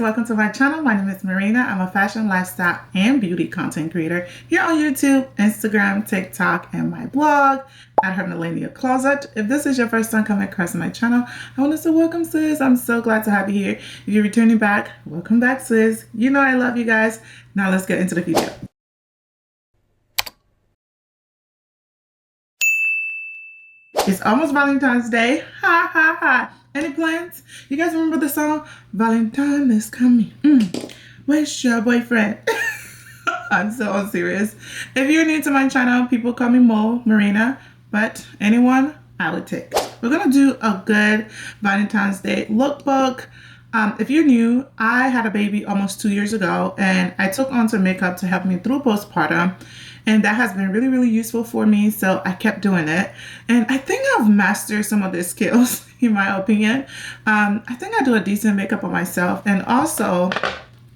welcome to my channel. My name is Marina. I'm a fashion, lifestyle, and beauty content creator here on YouTube, Instagram, TikTok, and my blog at her Millennial Closet. If this is your first time coming across my channel, I want to say welcome, sis. I'm so glad to have you here. If you're returning back, welcome back, sis. You know I love you guys. Now let's get into the video. It's almost Valentine's Day. Ha ha ha. Any plans? You guys remember the song? Valentine is coming. Where's your boyfriend? I'm so serious. If you're new to my channel, people call me Marina, but anyone I would take. We're gonna do a good Valentine's Day lookbook. If you're new, I had a baby almost 2 years ago, and I took on some makeup to help me through postpartum. And that has been really, really useful for me. So I kept doing it. And I think I've mastered some of the skills, in my opinion. I think I do a decent makeup on myself. And also,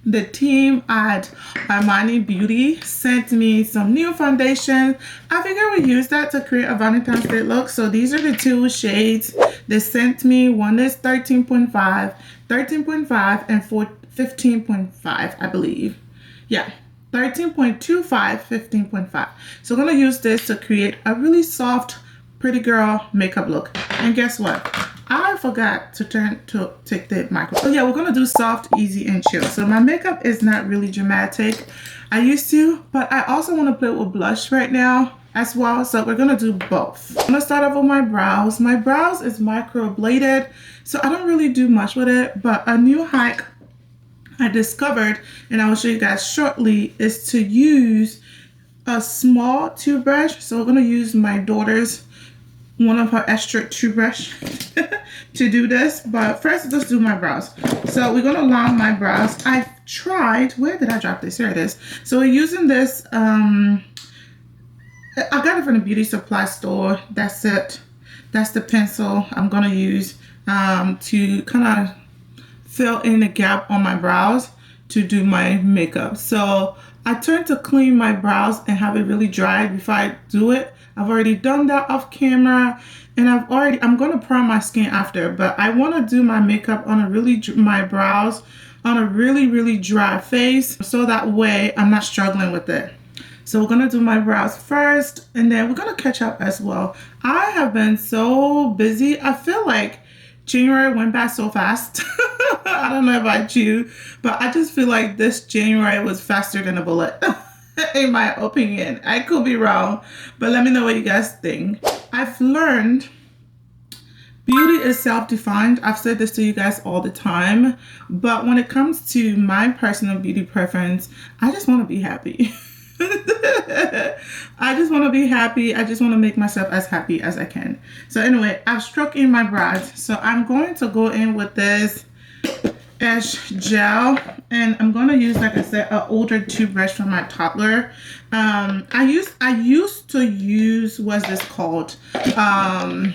the team at Armani Beauty sent me some new foundation. I figured we use that to create a Valentine's Day look. So these are the two shades they sent me. One is 13.5, and 15.5, I believe. Yeah. 13.25, 15.5. So I'm going to use this to create a really soft, pretty girl makeup look. And guess what? I forgot to take the microphone. So yeah, we're going to do soft, easy, and chill. So my makeup is not really dramatic. I used to, but I also want to play with blush right now as well. So we're going to do both. I'm going to start off with my brows. My brows is microbladed, so I don't really do much with it, but a new hack I discovered, and I will show you guys shortly, is to use a small toothbrush. So we're going to use my daughter's, one of her extra toothbrush to do this. But first, let's do my brows. So we're going to line my brows. I've tried, where did I drop this? Here it is. So we're using this, I got it from the beauty supply store. That's it. That's the pencil I'm going to use to kind of fill in the gap on my brows to do my makeup. So I tend to clean my brows and have it really dry before I do it. I've already done that off camera, and I'm going to prime my skin after, but I want to do my makeup on my brows on a really dry face, so that way I'm not struggling with it. So we're going to do my brows first, and then we're going to catch up as well. I have been so busy. I feel like January went by so fast. I don't know about you, but I just feel like this January was faster than a bullet, in my opinion. I could be wrong, but let me know what you guys think. I've learned beauty is self-defined. I've said this to you guys all the time, but when it comes to my personal beauty preference, I just want to be happy. I just want to be happy. I just want to make myself as happy as I can. So anyway, I've struck in my brows. So I'm going to go in with this Edge gel, and I'm going to use, like I said, an older toothbrush from my toddler. I used to use, what's this called? I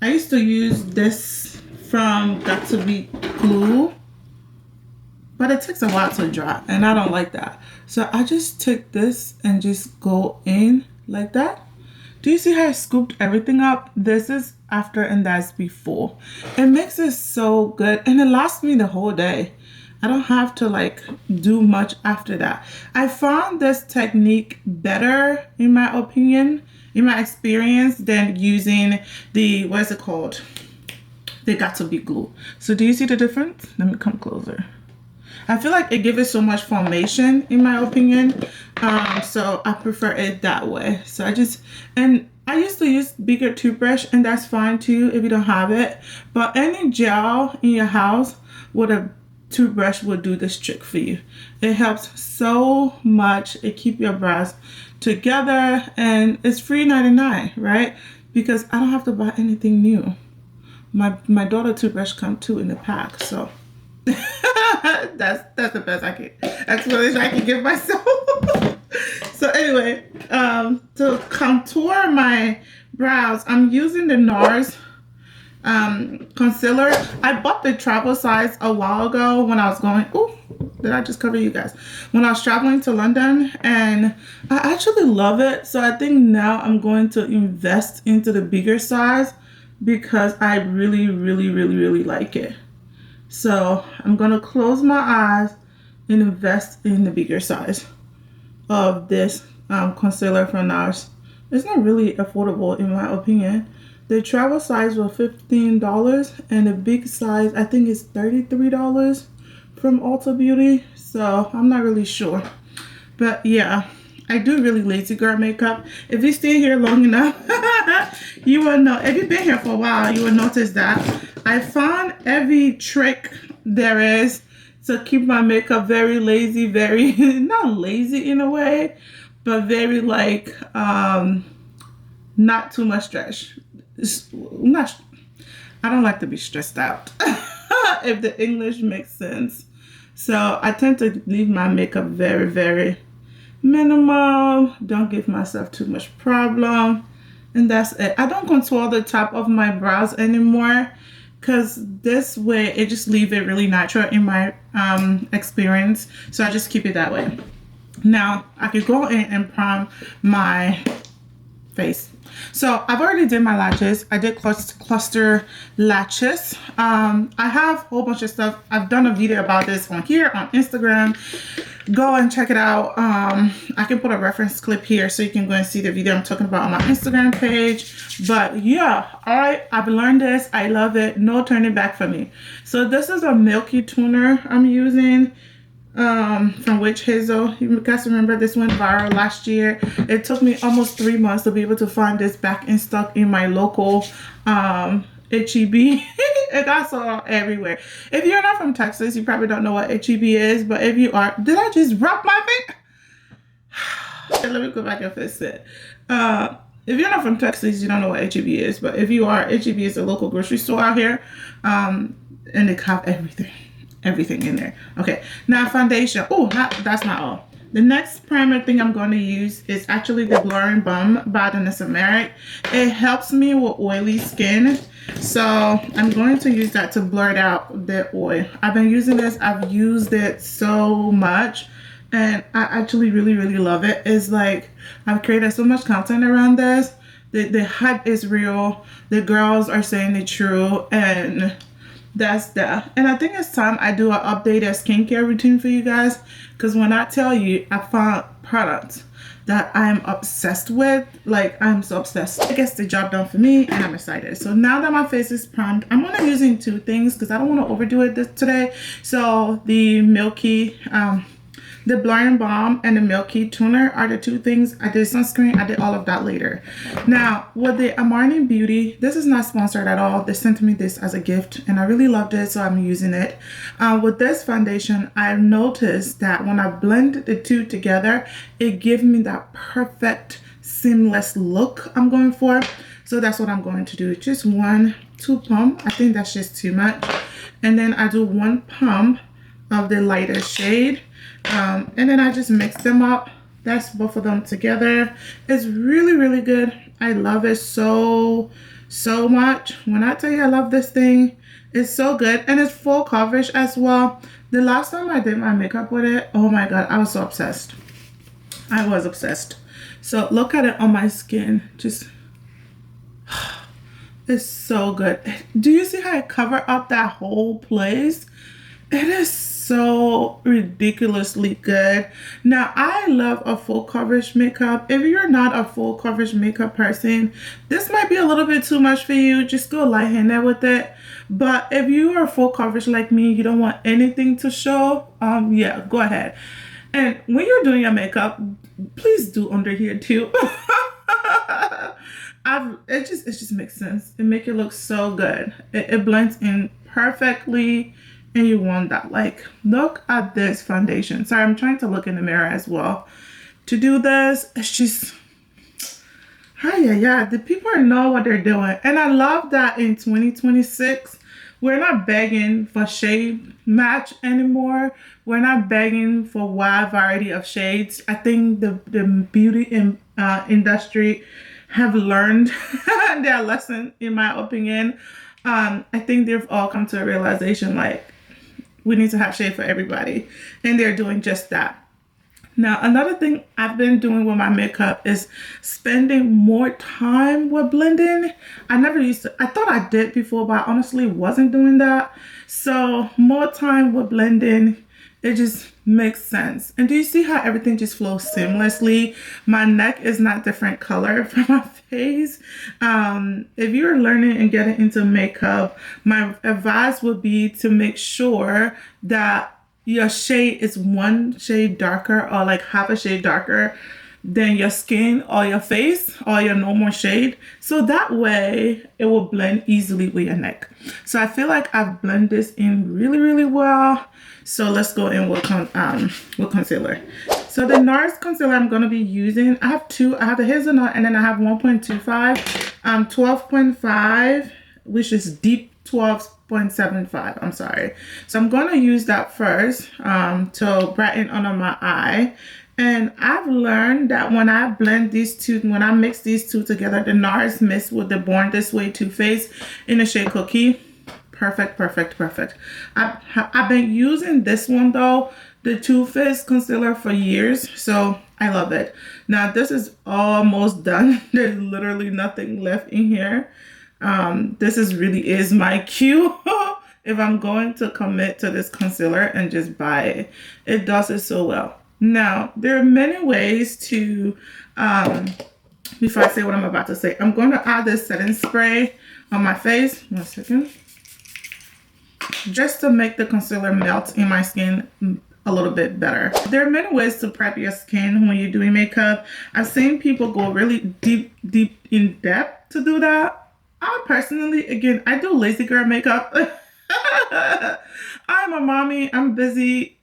used to use this from Got To Be Glue, but it takes a while to dry, and I don't like that. So I just take this and just go in like that. Do you see how I scooped everything up? This is after and that's before. It makes it so good, and it lasts me the whole day. I don't have to like do much after that. I found this technique better, in my opinion, in my experience, than using the, what is it called? They Got To Be Glue. So do you see the difference? Let me come closer. I feel like it gives it so much formation, in my opinion. So I prefer it that way. So I used to use bigger toothbrush, and that's fine too if you don't have it. But any gel in your house with a toothbrush will do this trick for you. It helps so much. It keeps your brows together, and it's $3.99, right? Because I don't have to buy anything new. My daughter toothbrush come too in the pack, so that's the best explanation I can give myself. So anyway, to contour my brows, I'm using the NARS concealer. I bought the travel size a while ago when I was going, did I just cover you guys? When I was traveling to London, and I actually love it. So I think now I'm going to invest into the bigger size because I really like it. So I'm gonna close my eyes and invest in the bigger size of this concealer from NARS. It's not really affordable in my opinion. The travel size was $15 and the big size I think is $33 from Ulta Beauty. So I'm not really sure. But yeah, I do really lazy girl makeup. If you stay here long enough, you will know. If you've been here for a while, you will notice that I found every trick there is to keep my makeup very lazy, very, not lazy in a way, but very like, not too much stress. I don't like to be stressed out, if the English makes sense. So I tend to leave my makeup very, very minimal. Don't give myself too much problem. And that's it. I don't contour the top of my brows anymore because this way it just leaves it really natural in my experience. So I just keep it that way. Now I could go in and prime my face. So I've already did my lashes. I did cluster lashes. I have a whole bunch of stuff. I've done a video about this on here on Instagram. Go and check it out. I can put a reference clip here so you can go and see the video I'm talking about on my Instagram page. But yeah, I've learned this. I love it. No turning back for me. So this is a milky toner I'm using from Witch Hazel. You guys remember this went viral last year. It took me almost 3 months to be able to find this back in stock in my local HEB. It got sold everywhere. If you're not from Texas, you probably don't know what HEB is, but if you are, did I just rub my finger? Let me go back and fix it. If you're not from Texas, you don't know what HEB is, but if you are, HEB is a local grocery store out here, and they have everything in there. Okay, now foundation. Oh, that's not all. The next primer thing I'm going to use is actually the Blurring Balm by the Merrick. It helps me with oily skin, so I'm going to use that to blur out the oil. I've been using this. I've used it so much and I actually really love it. It's like I've created so much content around this. The hype is real. The girls are saying the truth, and that's that. And I think it's time I do an updated skincare routine for you guys, because when I tell you I found products that I'm obsessed with, like I'm so obsessed, it gets the job done for me and I'm excited. So now that my face is primed, I'm gonna using two things because I don't want to overdo it today. So the milky the Blurring Balm and the Milky Toner are the two things. I did sunscreen. I did all of that later. Now, with the Armani Beauty, this is not sponsored at all. They sent me this as a gift, and I really loved it, so I'm using it. With this foundation, I've noticed that when I blend the two together, it gives me that perfect, seamless look I'm going for. So that's what I'm going to do. Just 2 pump. I think that's just too much. And then I do 1 pump of the lighter shade. And then I just mix them up. That's both of them together. It's really good. I love it so much. When I tell you I love this thing, it's so good, and it's full coverage as well. The last time I did my makeup with it, oh my god, I was so obsessed. I was obsessed. So look at it on my skin. Just it's so good. Do you see how I cover up that whole place? It is so ridiculously good. Now, I love a full coverage makeup. If you're not a full coverage makeup person, this might be a little bit too much for you. Just go light-handed with it. But if you are full coverage like me, you don't want anything to show, yeah, go ahead. And when you're doing your makeup, please do under here too. It just makes sense. It makes it look so good. It blends in perfectly. And you want that. Like, look at this foundation. Sorry, I'm trying to look in the mirror as well to do this. It's just, yeah, the people know what they're doing. And I love that in 2026, we're not begging for shade match anymore. We're not begging for a wide variety of shades. I think the beauty industry have learned their lesson, in my opinion. I think they've all come to a realization, like, we need to have shade for everybody, and they're doing just that. Now, another thing I've been doing with my makeup is spending more time with blending. I never used to, I thought I did before, but I honestly wasn't doing that. So more time with blending, it just makes sense. And do you see how everything just flows seamlessly? My neck is not different color from my face. If you're learning and getting into makeup, my advice would be to make sure that your shade is one shade darker or like half a shade darker than your skin or your face or your normal shade. So that way it will blend easily with your neck. So I feel like I've blended this in really, really well. So let's go in with concealer. So the NARS concealer I'm going to be using, I have two. I have the hazelnut and then I have 1.25, 12.5, which is deep 12.75. I'm sorry. So I'm going to use that first to brighten under my eye. And I've learned that when I blend these two, when I mix these two together, the NARS mixed with the Born This Way Too Faced in the shade Cookie. Perfect, perfect, perfect. I've been using this one though, the Too Faced concealer, for years, so I love it. Now this is almost done. There's literally nothing left in here. This is my cue if I'm going to commit to this concealer and just buy it. It does it so well. Now there are many ways to before I say what I'm about to say, I'm going to add this setting spray on my face. 1 second. Just to make the concealer melt in my skin a little bit better. There are many ways to prep your skin when you're doing makeup. I've seen people go really deep in depth to do that. I personally, again, I do lazy girl makeup. I'm a mommy, I'm busy.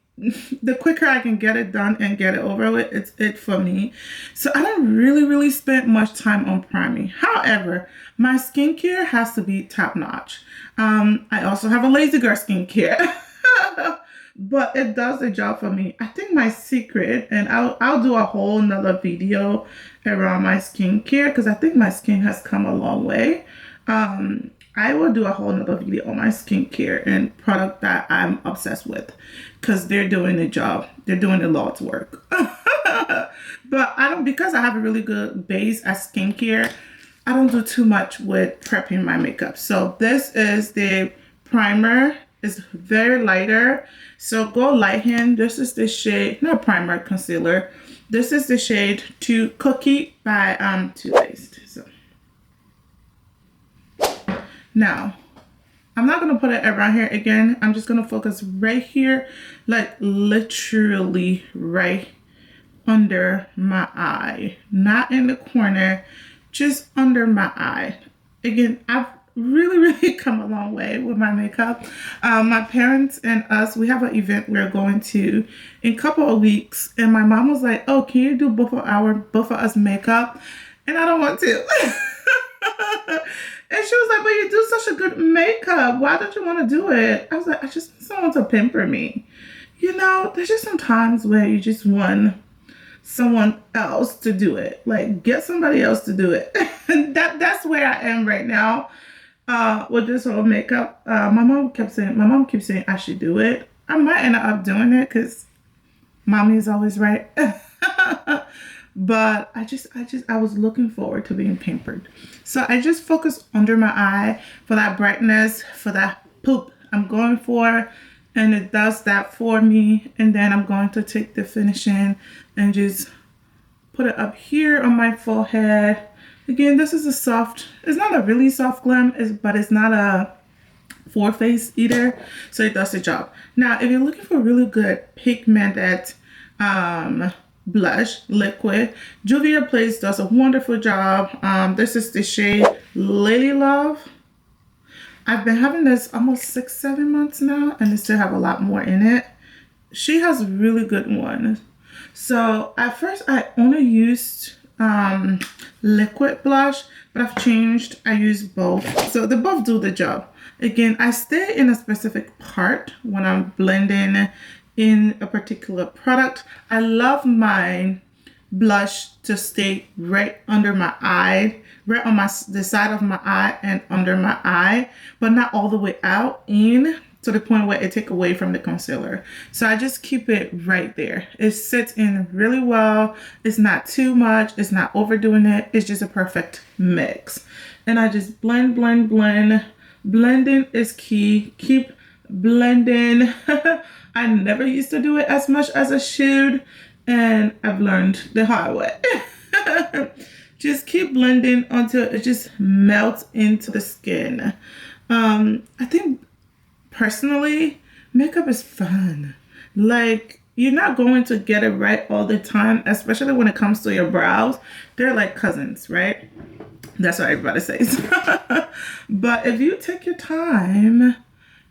The quicker I can get it done and get it over with, it's it for me. So I don't really spend much time on priming. However, my skincare has to be top notch. I also have a lazy girl skincare, but it does the job for me. I think my secret, and I'll do a whole nother video around my skincare because I think my skin has come a long way. I will do a whole nother video on my skincare and product that I'm obsessed with because they're doing the job. They're doing the Lord's work. But because I have a really good base at skincare, I don't do too much with prepping my makeup. So this is the primer. It's very lighter. So go light hand. This is the shade, not primer, concealer. This is the shade Cookie by Too Faced. So now, I'm not going to put it around here again. I'm just going to focus right here, like literally right under my eye. Not in the corner, just under my eye. Again, I've really come a long way with my makeup. My parents and us, we have an event we're going to in a couple of weeks. And my mom was like, oh, can you do both of us makeup? And I don't want to. And she was like, but you do such a good makeup. Why don't you want to do it? I was like, I just want someone to pamper me. You know, there's just some times where you just want someone else to do it. Like, get somebody else to do it. And that's where I am right now with this whole makeup. My mom keeps saying I should do it. I might end up doing it because mommy is always right. But I was looking forward to being pampered. So I just focus under my eye for that brightness, for that poop I'm going for. And it does that for me. And then I'm going to take the finishing and just put it up here on my forehead. Again, this is it's not a really soft glam, but it's not a full face either. So it does the job. Now, if you're looking for really good pigmented blush liquid, Juvia's Place does a wonderful job. This is the shade Lily Love. I've been having this almost 6-7 months now, and I still have a lot more in it. She has really good ones. So at first I only used liquid blush, but I've changed. I use both. So they both do the job. Again, I stay in a specific part when I'm blending in a particular product. I love my blush to stay right under my eye, right on the side of my eye and under my eye, but not all the way out in to the point where it take away from the concealer. So I just keep it right there. It sits in really well. It's not too much. It's not overdoing it. It's just a perfect mix. And I just blend, blend, blend. Blending is key. Keep blending. I never used to do it as much as I should, and I've learned the hard way. Just keep blending until it just melts into the skin. I think personally, makeup is fun. Like, you're not going to get it right all the time, especially when it comes to your brows. They're like cousins, right? That's what everybody says. But if you take your time,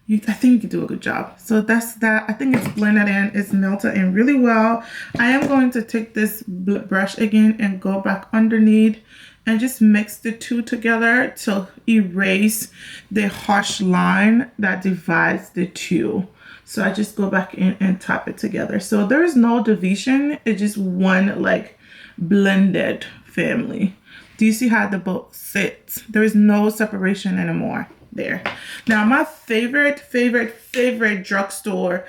I think you can do a good job. So that's that. I think it's blended in. It's melted in really well. I am going to take this brush again and go back underneath and just mix the two together to erase the harsh line that divides the two. So I just go back in and tap it together. So there is no division. It's just one like blended family. Do you see how the both sits? There is no separation anymore there. Now my favorite drugstore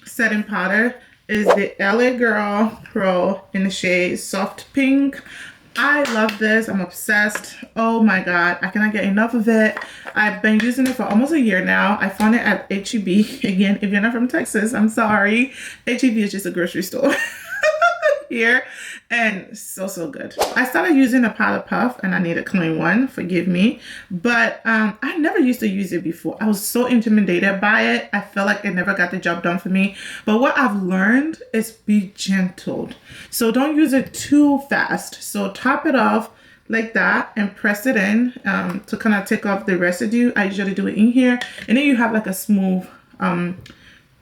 setting powder is the LA Girl Pro in the shade Soft Pink. I love this. I'm obsessed. Oh my god, I cannot get enough of it. I've been using it for almost a year now. I found it at HEB. Again, if you're not from Texas, I'm sorry. HEB is just a grocery store here, and so good. I started using a powder puff and I need a clean one, forgive me, but I never used to use it before. I was so intimidated by it. I felt like it never got the job done for me. But what I've learned is be gentle. So don't use it too fast. So top it off like that and press it in to kind of take off the residue. I usually do it in here, and then you have like a smooth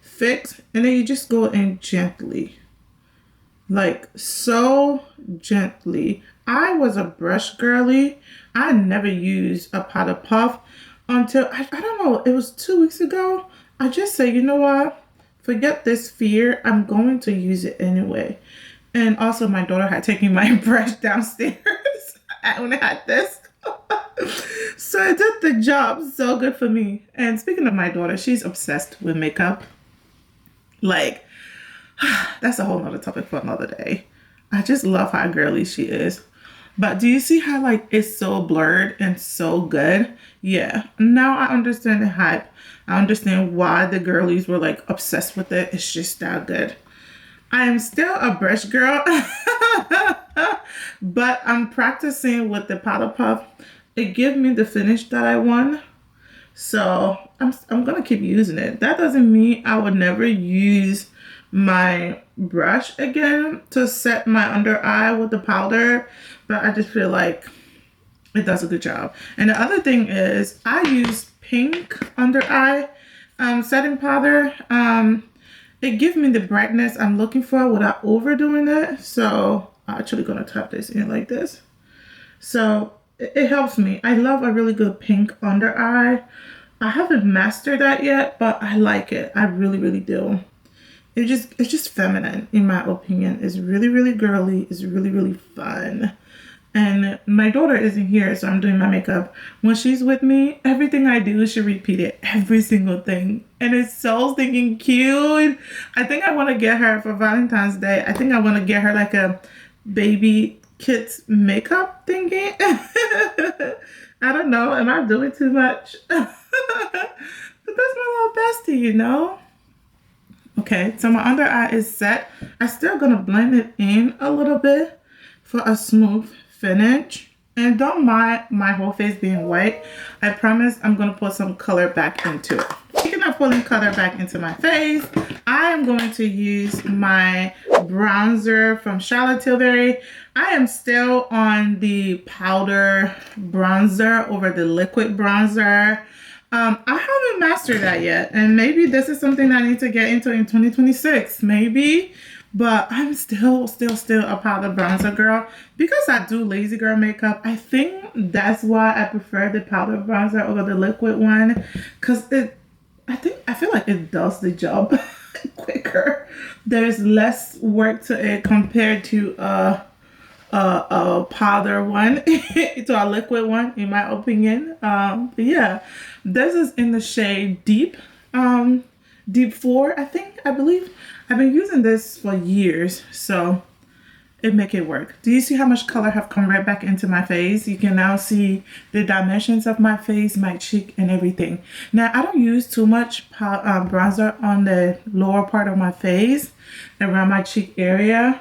fix, and then you just go in gently. Like so gently. I was a brush girly. I never used a powder puff until, I don't know, it was 2 weeks ago. I just said, you know what? Forget this fear. I'm going to use it anyway. And also my daughter had taken my brush downstairs when I had this. So it did the job. So good for me. And speaking of my daughter, she's obsessed with makeup. Like, that's a whole nother topic for another day. I just love how girly she is. But do you see how like it's so blurred and so good? Yeah, now I understand the hype. I understand why the girlies were like obsessed with it. It's just that good. I am still a brush girl, but I'm practicing with the powder puff. It gives me the finish that I want. So I'm gonna keep using it. That doesn't mean I would never use my brush again to set my under eye with the powder, but I just feel like it does a good job. And the other thing is I use pink under eye setting powder. It gives me the brightness I'm looking for without overdoing it. So I'm actually gonna tap this in like this. So it helps me. I love a really good pink under eye. I haven't mastered that yet, but I like it. I really do. It's just feminine, in my opinion. It's really girly. It's really fun. And my daughter isn't here, so I'm doing my makeup. When she's with me, everything I do, she repeat it. Every single thing. And it's so stinking cute. I think I want to get her for Valentine's Day. I think I want to get her like a baby kid's makeup thingy. I don't know. Am I doing too much? But that's my little bestie, you know? Okay, so my under eye is set. I'm still gonna blend it in a little bit for a smooth finish. And don't mind my whole face being white. I promise I'm gonna put some color back into it. Speaking of putting color back into my face, I am going to use my bronzer from Charlotte Tilbury. I am still on the powder bronzer over the liquid bronzer. I haven't mastered that yet, and maybe this is something I need to get into in 2026, maybe. But I'm still a powder bronzer girl because I do lazy girl makeup. I think that's why I prefer the powder bronzer over the liquid one, because I feel like it does the job quicker. There's less work to it compared to a powder one to a liquid one, in my opinion. But yeah, this is in the shade Deep, Deep 4, I believe. I've been using this for years, so it make it work. Do you see how much color have come right back into my face? You can now see the dimensions of my face, my cheek, and everything. Now, I don't use too much bronzer on the lower part of my face, around my cheek area.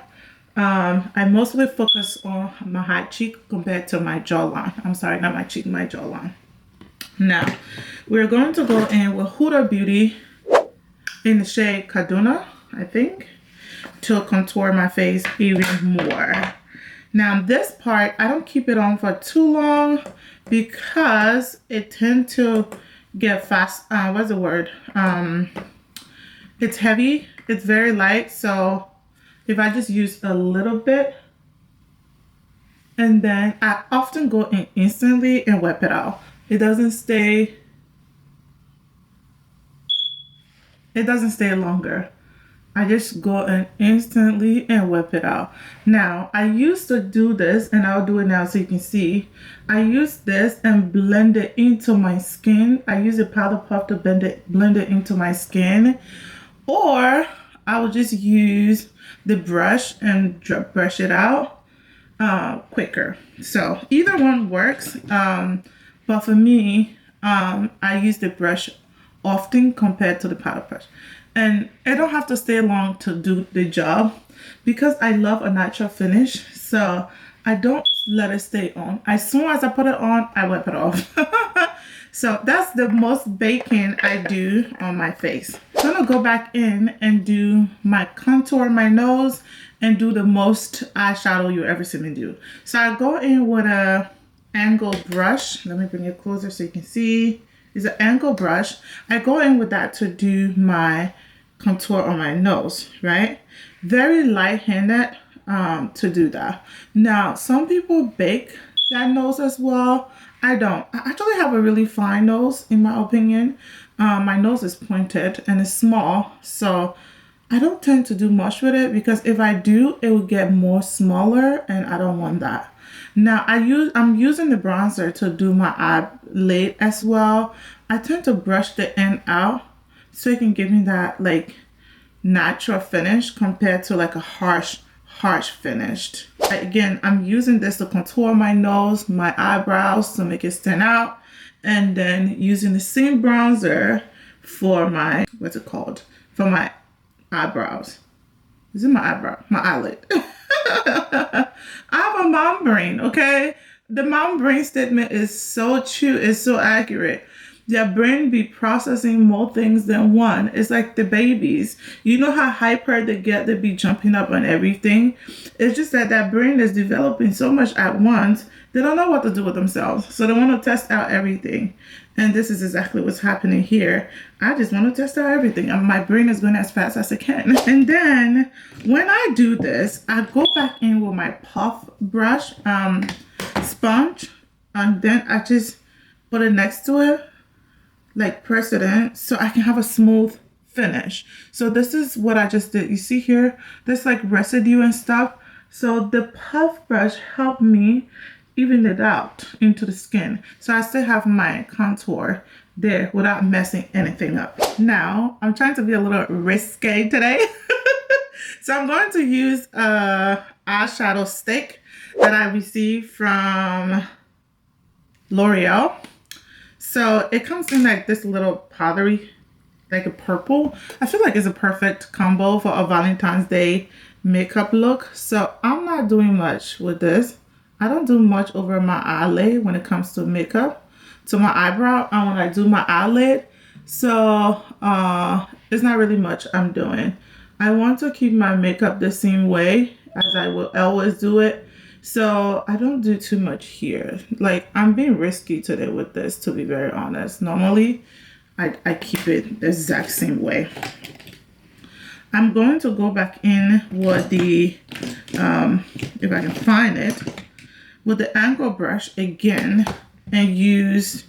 I mostly focus on my high cheek compared to my jawline. I'm sorry, not my cheek, my jawline. Now, we're going to go in with Huda Beauty in the shade Kaduna, I think, to contour my face even more. Now this part, I don't keep it on for too long because it tends to get fast, what's the word? It's heavy, it's very light, so if I just use a little bit, and then I often go in instantly and wipe it out. It doesn't stay longer. I just go in instantly and whip it out. Now, I used to do this, and I'll do it now so you can see. I use this and blend it into my skin. I use a powder puff to blend it into my skin. Or I will just use the brush and brush it out quicker. So either one works. But for me, I use the brush often compared to the powder brush. And it don't have to stay long to do the job because I love a natural finish. So I don't let it stay on. As soon as I put it on, I wipe it off. So that's the most baking I do on my face. I'm gonna go back in and do my contour, my nose, and do the most eyeshadow you ever see me do. So I go in with a angle brush. Let me bring it closer so you can see. It's an angle brush. I go in with that to do my contour on my nose, right? Very light-handed to do that. Now, some people bake that nose as well. I don't. I actually have a really fine nose, in my opinion. My nose is pointed and it's small, so I don't tend to do much with it because if I do, it will get more smaller, and I don't want that. Now, I'm using the bronzer to do my eyelid as well. I tend to brush the end out so it can give me that like natural finish compared to like a harsh finished. Again, I'm using this to contour my nose, my eyebrows to make it stand out, and then using the same bronzer for my, what's it called? For my eyebrows. Is it my eyebrow? My eyelid. I have a mom brain, okay? The mom brain statement is so true, it's so accurate. Their brain be processing more things than one. It's like the babies. You know how hyper they get, they be jumping up on everything. It's just that that brain is developing so much at once, they don't know what to do with themselves. So they want to test out everything. And this is exactly what's happening here. I just want to test out everything. And my brain is going as fast as it can. And then when I do this, I go back in with my puff brush, sponge. And then I just put it next to it, like press it in so I can have a smooth finish. So this is what I just did. You see here, there's like residue and stuff. So the puff brush helped me even it out into the skin. So I still have my contour there without messing anything up. Now, I'm trying to be a little risque today. So I'm going to use a eyeshadow stick that I received from L'Oreal. So it comes in like this little powdery, like a purple. I feel like it's a perfect combo for a Valentine's Day makeup look. So I'm not doing much with this. I don't do much over my eyelid when it comes to makeup, to my eyebrow, and when I do my eyelid. So it's not really much I'm doing. I want to keep my makeup the same way as I will always do it. So I don't do too much here. Like, I'm being risky today with this, to be very honest. Normally, I keep it the exact same way. I'm going to go back in with the, if I can find it, with the angle brush again and use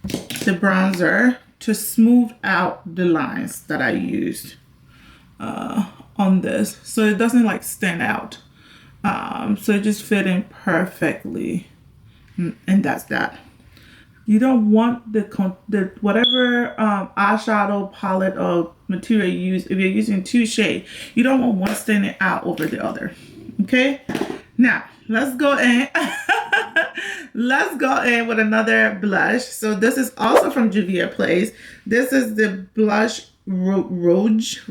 the bronzer to smooth out the lines that I used on this. So it doesn't like stand out. So it just fit in perfectly. And that's that. You don't want the whatever eyeshadow palette or material you use. If you're using two shades, you don't want one standing out over the other. Okay, now let's go in. Let's go in with another blush. So this is also from Juvia's Place. This is the blush Rouge. I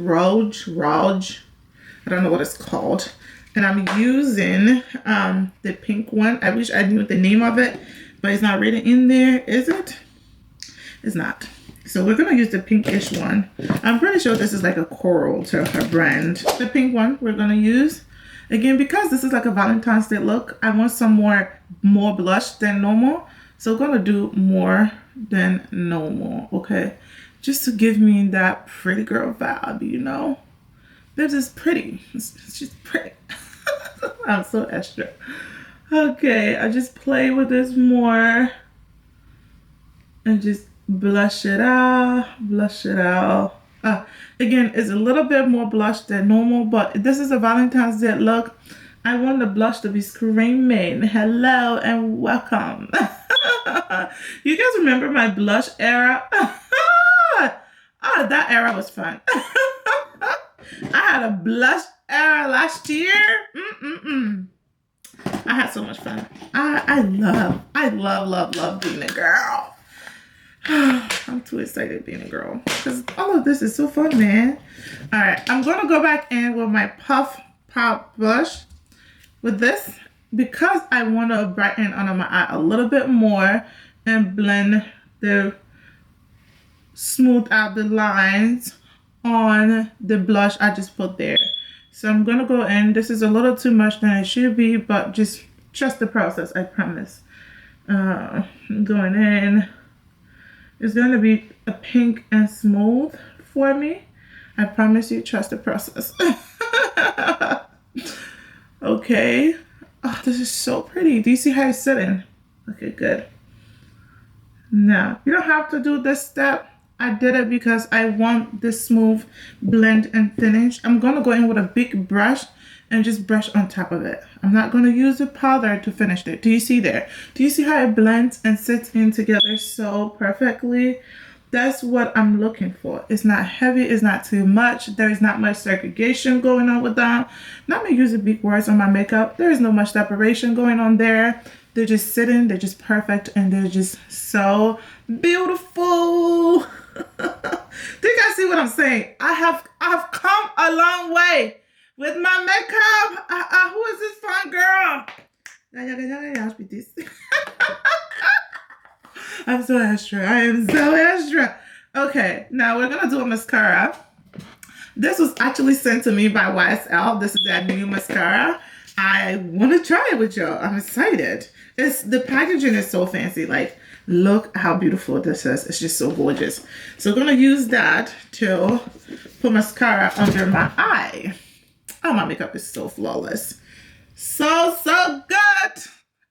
don't know what it's called. And I'm using the pink one. I wish I knew the name of it, but it's not written in there, is it? It's not. So we're gonna use the pinkish one. I'm pretty sure this is like a coral to her brand. The pink one we're gonna use. Again, because this is like a Valentine's Day look, I want some more blush than normal. So we're gonna do more than normal, okay? Just to give me that pretty girl vibe, you know? This is pretty. It's just pretty. I'm so extra. Okay, I just play with this more and just blush it out, blush it out. Again, it's a little bit more blush than normal, but this is a Valentine's Day look. I want the blush to be screaming, hello and welcome. You guys remember my blush era? That era was fun. I had a blush era last year. I had so much fun. I love being a girl. I'm too excited being a girl because all of this is so fun, man. All right, I'm gonna go back in with my Puff Pop blush with this because I want to brighten under my eye a little bit more and blend smooth out the lines on the blush I just put there. So I'm gonna go in. This is a little too much than it should be, but just trust the process, I promise. I'm going in. It's gonna be a pink and smooth for me. I promise you, trust the process. Okay. Oh, this is so pretty. Do you see how it's sitting? Okay, good. Now, you don't have to do this step. I did it because I want this smooth blend and finish. I'm gonna go in with a big brush and just brush on top of it. I'm not gonna use the powder to finish it. Do you see there? Do you see how it blends and sits in together so perfectly? That's what I'm looking for. It's not heavy, it's not too much. There is not much segregation going on with them. Not me using big words on my makeup. There is no much separation going on there. They're just sitting, they're just perfect, and they're just so beautiful. Do you guys see what I'm saying? I have come a long way with my makeup. Who is this fun girl? I'm so extra. I am so extra. Okay, now we're gonna do a mascara. This was actually sent to me by YSL. This is that new mascara. I want to try it with y'all. I'm excited. The packaging is so fancy. Like, look how beautiful this is. It's just so gorgeous. So I'm gonna use that to put mascara under my eye. Oh, my makeup is so flawless. So good.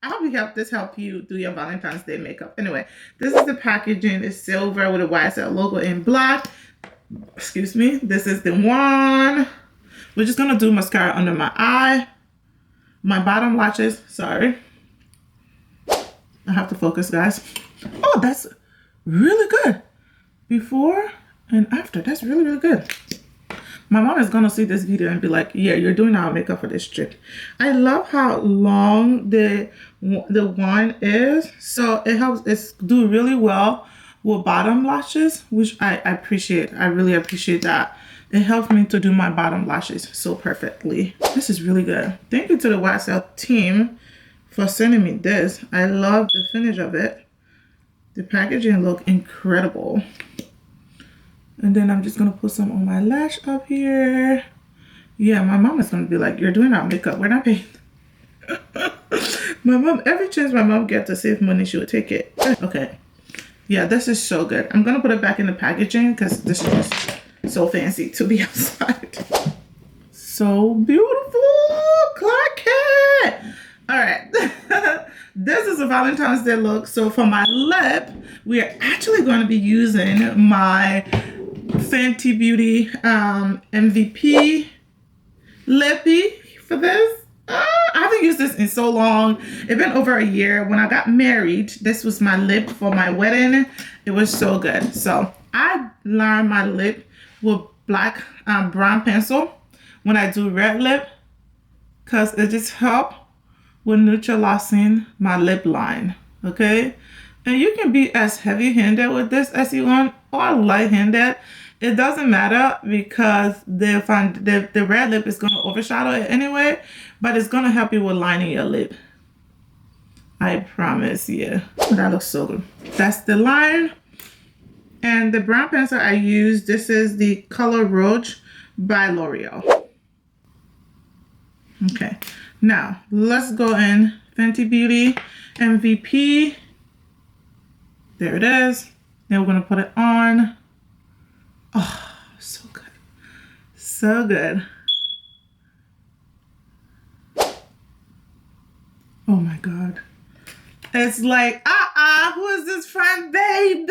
I hope this help you do your Valentine's Day makeup. Anyway, this is the packaging. It's silver with a YSL logo in black. Excuse me. This is the one. We're just gonna do mascara under my eye. My bottom lashes. Sorry. I have to focus, guys. Oh, that's really good. Before and after. That's really, really good. My mom is gonna see this video and be like, yeah, you're doing our makeup for this trip. I love how long the wand is. So it helps do really well with bottom lashes, which I appreciate. I really appreciate that. It helps me to do my bottom lashes so perfectly. This is really good. Thank you to the YSL team for sending me this. I love the finish of it. The packaging look incredible. And then I'm just gonna put some on my lash up here. Yeah, my mom is gonna be like, you're doing our makeup, we're not paying. My mom, every chance my mom gets to save money, she would take it. Okay. Yeah, this is so good. I'm gonna put it back in the packaging because this is just so fancy to be outside. So beautiful, Clark Kent. All right. This is a Valentine's Day look. So for my lip, we are actually going to be using my Fenty Beauty MVP lippy for this. I haven't used this in so long. It's been over a year. When I got married, this was my lip for my wedding. It was so good. So I line my lip with black brown pencil when I do red lip, because it just helps with neutralizing my lip line. Okay, and you can be as heavy-handed with this as you want, or light-handed. It doesn't matter, because the red lip is going to overshadow it anyway, but it's going to help you with lining your lip. I promise you. That looks so good. That's the line. And the brown pencil I use, this is the Color Roach by L'Oreal. Okay, now let's go in Fenty Beauty MVP. There it is. Then we're going to put it on. Oh, so good. So good. Oh my God. It's like, who is this friend, babe?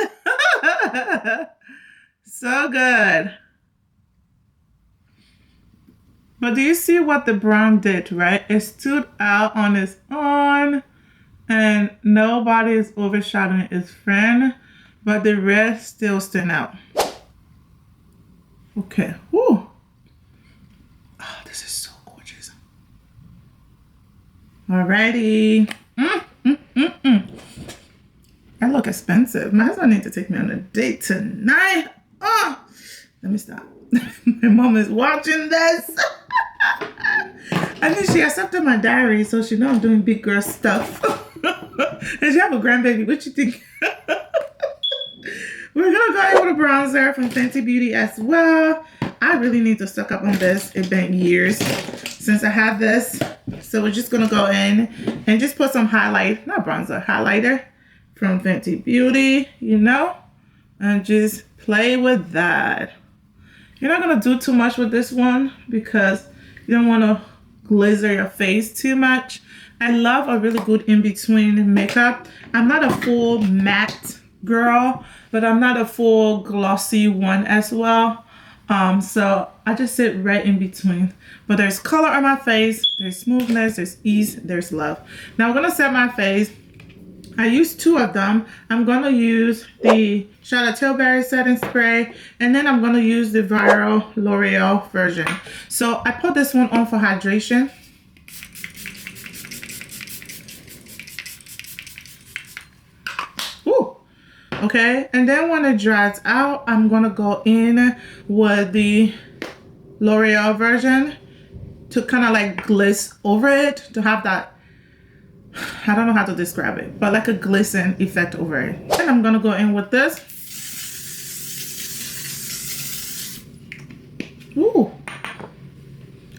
So good. But do you see what the brown did, right? It stood out on its own, and nobody is overshadowing its friend, but the red still stand out. Okay. Woo. Oh, this is so gorgeous. Alrighty. I look expensive. My husband needs to take me on a date tonight. Oh, let me stop. My mom is watching this. I mean, she accepted my diary, so she knows I'm doing big girl stuff. And she have a grandbaby. What you think? We're gonna go in with a bronzer from Fenty Beauty as well. I really need to stock up on this. It's been years since I had this. So we're just gonna go in and just put some highlight, not bronzer, highlighter from Fenty Beauty, you know, and just play with that. You're not gonna do too much with this one because you don't wanna glazer your face too much. I love a really good in-between makeup. I'm not a full matte girl, but I'm not a full glossy one as well. So I just sit right in between. But there's color on my face, there's smoothness, there's ease, there's love. Now I'm gonna set my face. I used two of them. I'm gonna use the Charlotte Tilbury setting spray, and then I'm gonna use the Viral L'Oreal version. So I put this one on for hydration. Ooh. Okay, and then when it dries out, I'm gonna go in with the L'Oreal version to kind of like gliss over it, to have that, I don't know how to describe it, but like a glisten effect over it. And I'm gonna go in with this. Ooh,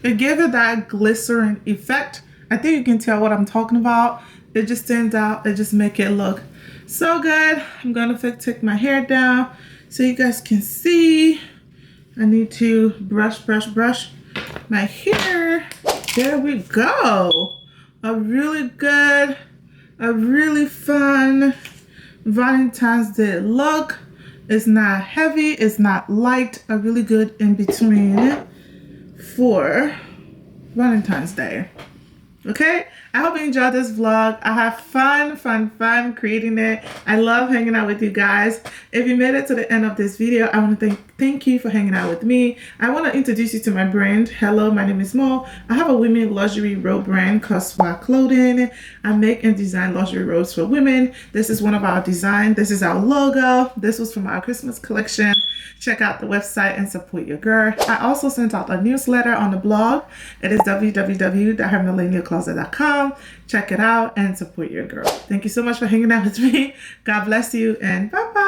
it gave it that glycerin effect. I think you can tell what I'm talking about. It just stands out. It just make it look so good. I'm gonna take my hair down so you guys can see. I need to brush my hair. There we go. A really good, a really fun Valentine's Day look. It's not heavy, it's not light. A really good in between for Valentine's Day. Okay, I hope you enjoyed this vlog. I have fun creating it. I love hanging out with you guys. If you made it to the end of this video, I want to thank you for hanging out with me. I want to introduce you to my brand. Hello, my name is Mo. I have a women luxury robe brand called Swag Clothing. I make and design luxury robes for women. This is one of our designs. This is our logo. This was from our Christmas collection. Check out the website and support your girl. I also sent out a newsletter on the blog. It is www.hermillennialcloset.com. Check it out and support your girl. Thank you so much for hanging out with me. God bless you and bye-bye.